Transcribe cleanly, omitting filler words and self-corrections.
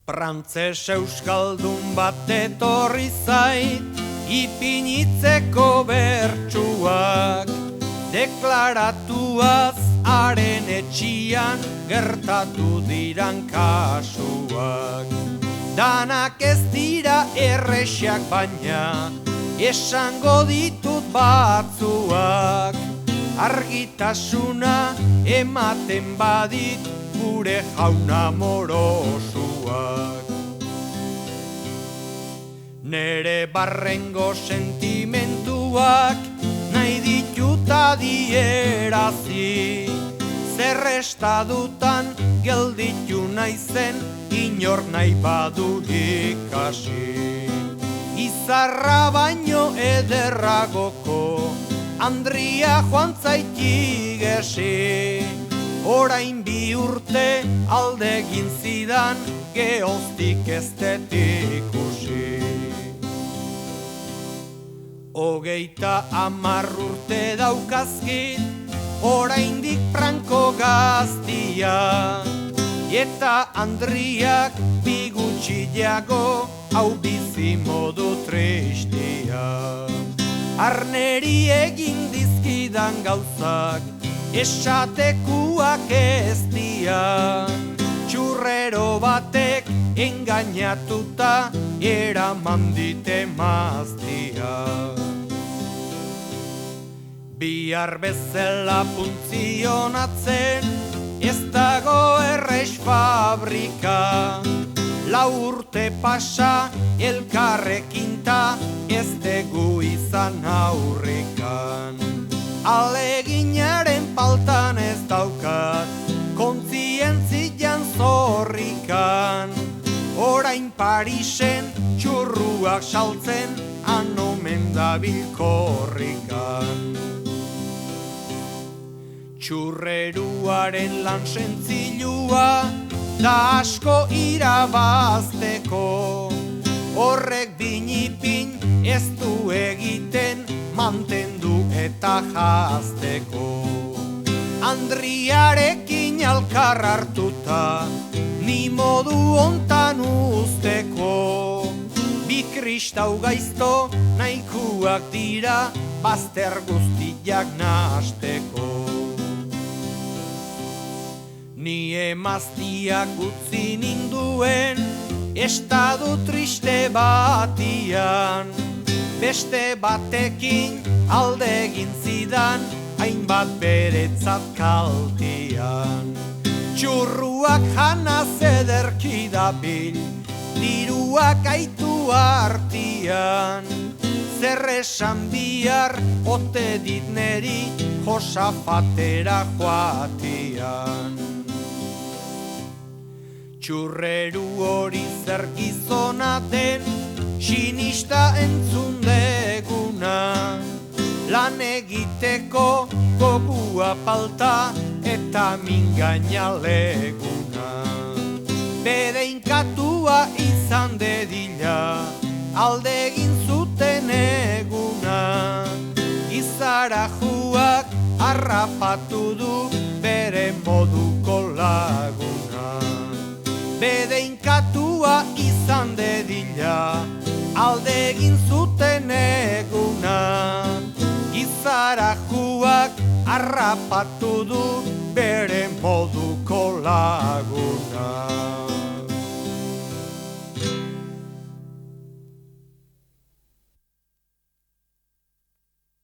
Frantses euskaldun bat etorri zait, ipinitzeko bertsuak, deklaratuaz haren etxian gertatu diran kasuak. Danak ez dira erresiak baina, esango ditut batzuak, argitasuna ematen badit gure jauna morosuak. Nere barrengo sentimentuak nahi ditut adierazi, zer estadutan gelditu naizen inor nahi badu ikasi. Izarra baino ederragoko Andria joan zaitigesi, orain bi urte aldegin zidan geoztik ez dut ikusi. 30 urte daukazkit, oraindik franko gaztia, eta Andriak bi gutxiago hau bizi modu tristia. Arneri egin dizkidan gauzak, esatekuak ez dia, txurrero batek engainatuta eraman dite maztia. Bihar bezala funtzionatzen, ez dago errex fabrika, 4 urte pasa elkarrekinta, ez dugu izan aurrikan. Aleginaren faltan ez daukat, kontzientzian zorrikan, orain Parisen txurruak saltzen, anomen dabil korrikan. Txurreruaren lan sentzilua da asko irabazteko, horrek binipin ez du egiten mantendu eta jazteko. Andriarekin alkar hartuta ni modu ontan usteko, bi kristau gaizto nahikuak dira bazter guztiak nahasteko. Ni emaztiak utzi ninduen estadu triste batian, beste batekin alde egin zidan hainbat beretzat kaltian. Txurruak janaz ederki dabil, diruak aitu artian, zer esan bihar ote dit neri Josafatera joatian. Txurreru hori zer gizona den, sinista entzun deguna, lan egiteko gogua falta eta mingaina leguna. Bedeinkatua izan dedila, alde egin zuten eguna, izarajuak harrapatu du bere moduko laguna. Bedeinkatua izan dedila, alde egin zuten eguna, izarajuak harrapatu du bere moduko laguna.